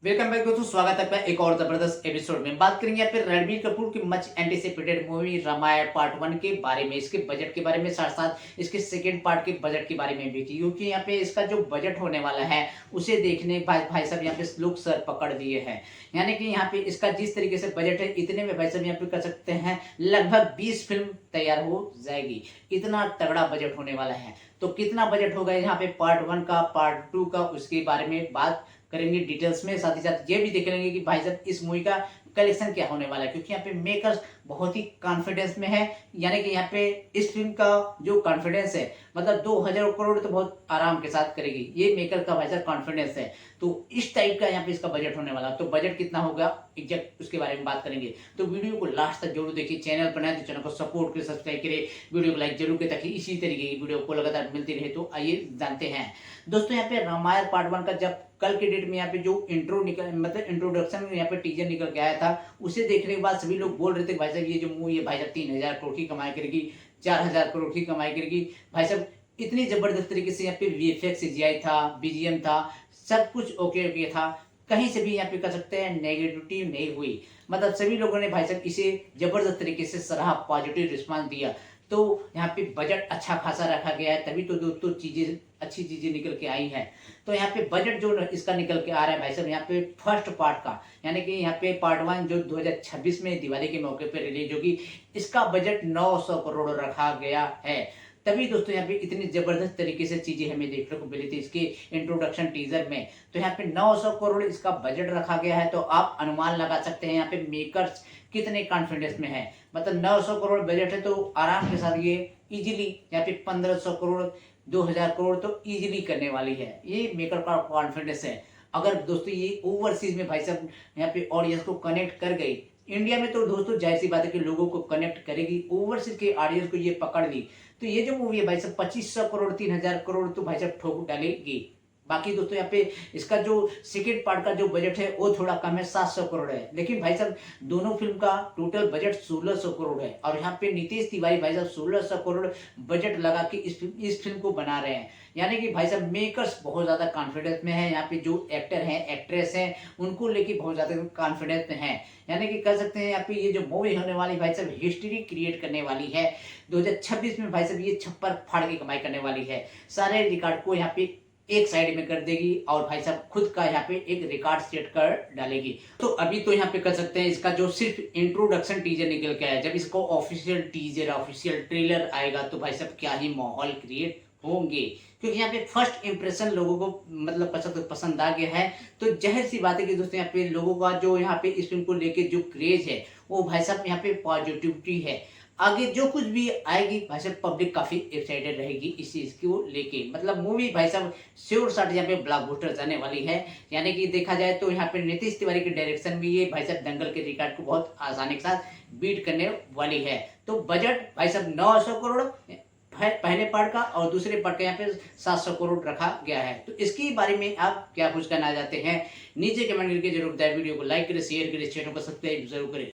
Welcome back दोस्तों, स्वागत है आपका एक और जबरदस्त एपिसोड में। बात करेंगे यहाँ पे रणबीर कपूर की much anticipated movie Ramayan part 1 के बारे में, इसके बजट के बारे में, साथ साथ इसके सेकंड पार्ट के बजट के बारे में भी, क्योंकि यहाँ पे इसका जो बजट होने वाला है उसे देखने भाई साहब यहाँ पे लोग सर पकड़ दिए हैं। यानी कि यहाँ पे इसका जिस तरीके से बजट है, इतने में भाई साहब यहाँ पे कर सकते हैं लगभग 20 फिल्म तैयार हो जाएगी। इतना तगड़ा बजट होने वाला है। तो कितना बजट होगा यहाँ पे पार्ट 1 का, पार्ट 2 का, उसके बारे में बात करेंगे डिटेल्स में। साथ ही साथ ये भी देख लेंगे कि भाई साहब इस मूवी का कलेक्शन क्या होने वाला है, क्योंकि यहाँ पे मेकर्स बहुत ही कॉन्फिडेंस में है। यानी कि यहाँ पे इस फिल्म का जो कॉन्फिडेंस है, मतलब 2000 करोड़ तो बहुत आराम के साथ करेगी, ये मेकर का भाई साहब कॉन्फिडेंस है। तो इस टाइप का यहाँ पे इसका बजट होने वाला। तो बजट कितना होगा एग्जैक्ट उसके बारे में बात करेंगे। तो वीडियो को लास्ट तक जरूर देखिए। चैनल पर नए तो चैनल को सपोर्ट करें, सब्सक्राइब करें, वीडियो को लाइक जरूर करें, ताकि इसी तरीके की वीडियो को लगातार मिलती रहे। तो आइए जानते हैं दोस्तों, यहाँ पे रामायण पार्ट 1 का जब कल के डेट में यहाँ पे जो इंट्रो निकल, मतलब इंट्रोडक्शन में यहाँ पे टीजर निकल के आया था, उसे देखने के बाद सभी लोग बोल रहे थे भाई साहब ये जो मूवी है भाई साहब 3000 करोड़ की कमाई करेगी, 4000 करोड़ की कमाई करेगी। भाई साहब इतनी जबरदस्त तरीके से यहाँ पे वीएफएक्स सीजीआई था, बीजीएम था, सब कुछ ओके ओके था। कहीं से भी यहाँ पे कर सकते हैं नेगेटिविटी नहीं हुई। मतलब सभी लोगों ने भाई साहब इसे जबरदस्त तरीके से सराहा, पॉजिटिव रिस्पांस दिया। तो यहाँ पे बजट अच्छा खासा रखा गया है, तभी तो दोस्तों चीजें अच्छी चीजें निकल के आई हैं। तो यहाँ पे बजट जो इसका निकल के आ रहा है भाई साहब, यहाँ पे फर्स्ट पार्ट का, यानी कि यहाँ पे पार्ट 1 जो 2026 में दिवाली के मौके पे रिलीज होगी, इसका बजट 900 करोड़ रखा गया है। तभी दोस्तों यहाँ पे इतनी जबरदस्त तरीके से चीजें हमें देखने को मिली थी इसके इंट्रोडक्शन टीजर में। तो यहाँ पे 900 करोड़ इसका बजट रखा गया है। तो आप अनुमान लगा सकते हैं यहाँ पे मेकर्स कितने कॉन्फिडेंस में है। मतलब 900 करोड़ बजट है तो आराम के साथ ये इजीली यहाँ पे 1500 करोड़, 2000 करोड़ तो इजीली करने वाली है। ये मेकर का कॉन्फिडेंस है। अगर दोस्तों ये ओवरसीज में भाई साहब यहाँ पे ऑडियंस को कनेक्ट कर गई, इंडिया में तो दोस्तों जाहिर सी बात है कि लोगों को कनेक्ट करेगी, ओवरसीज के ऑडियंस को ये पकड़ ली, तो ये जो मूवी है भाई साहब 2500 करोड़, 3000 करोड़ तो भाई साहब ठोक डालेगी। बाकी दोस्तों यहाँ पे इसका जो सेकेंड पार्ट का जो बजट है वो थोड़ा कम है, 700 करोड़ है। लेकिन भाई साहब दोनों फिल्म का टोटल बजट 1600 करोड़ है। और यहाँ पे नीतीश तिवारी भाई साहब 1600 करोड़ बजट लगा के इस फिल्म को बना रहे हैं। यानी कि भाई साहब मेकर्स बहुत ज्यादा कॉन्फिडेंस में है। यहाँ पे जो एक्टर हैं, एक्ट्रेस हैं, उनको लेके बहुत ज्यादा कॉन्फिडेंस में है। यानी कि कह सकते हैं यहाँ पे ये जो मूवी होने वाली भाई साहब हिस्ट्री क्रिएट करने वाली है। 2026 में भाई साहब ये छप्पर फाड़ के कमाई करने वाली है। सारे रिकॉर्ड को यहाँ पे एक साइड में कर देगी और भाई साहब खुद का यहाँ पे एक रिकॉर्ड सेट कर डालेगी। तो अभी तो यहाँ पे कर सकते हैं इसका जो सिर्फ इंट्रोडक्शन टीजर निकल के आया, जब इसको ऑफिशियल टीजर, ऑफिशियल ट्रेलर आएगा तो भाई साहब क्या ही माहौल क्रिएट होंगे। क्योंकि यहाँ पे फर्स्ट इंप्रेशन लोगों को मतलब पसंद आ गया है। तो जाहिर सी बात है कि दोस्तों यहाँ पे लोगों का जो यहाँ पे इस फिल्म को लेके जो क्रेज है वो भाई साहब यहाँ पे पॉजिटिविटी है। आगे जो कुछ भी आएगी भाई साहब पब्लिक काफी एक्साइटेड रहेगी इस चीज को लेके। मतलब मूवी भाई साहब श्योर शॉट यहाँ पे ब्लॉकबस्टर जाने वाली है। यानी कि देखा जाए तो यहाँ पे नीतीश तिवारी के डायरेक्शन में ये भाई साहब दंगल के रिकॉर्ड को बहुत आसानी के साथ बीट करने वाली है। तो बजट भाई साहब 900 करोड़ पहले पार्ट का और दूसरे पार्ट का यहाँ पे 700 करोड़ रखा गया है। तो इसके बारे में आप क्या कुछ कहना चाहते हैं नीचे कमेंट करके जरूर बताएं। वीडियो को लाइक करें, शेयर करें, चैनल को सब्सक्राइब जरूर करें।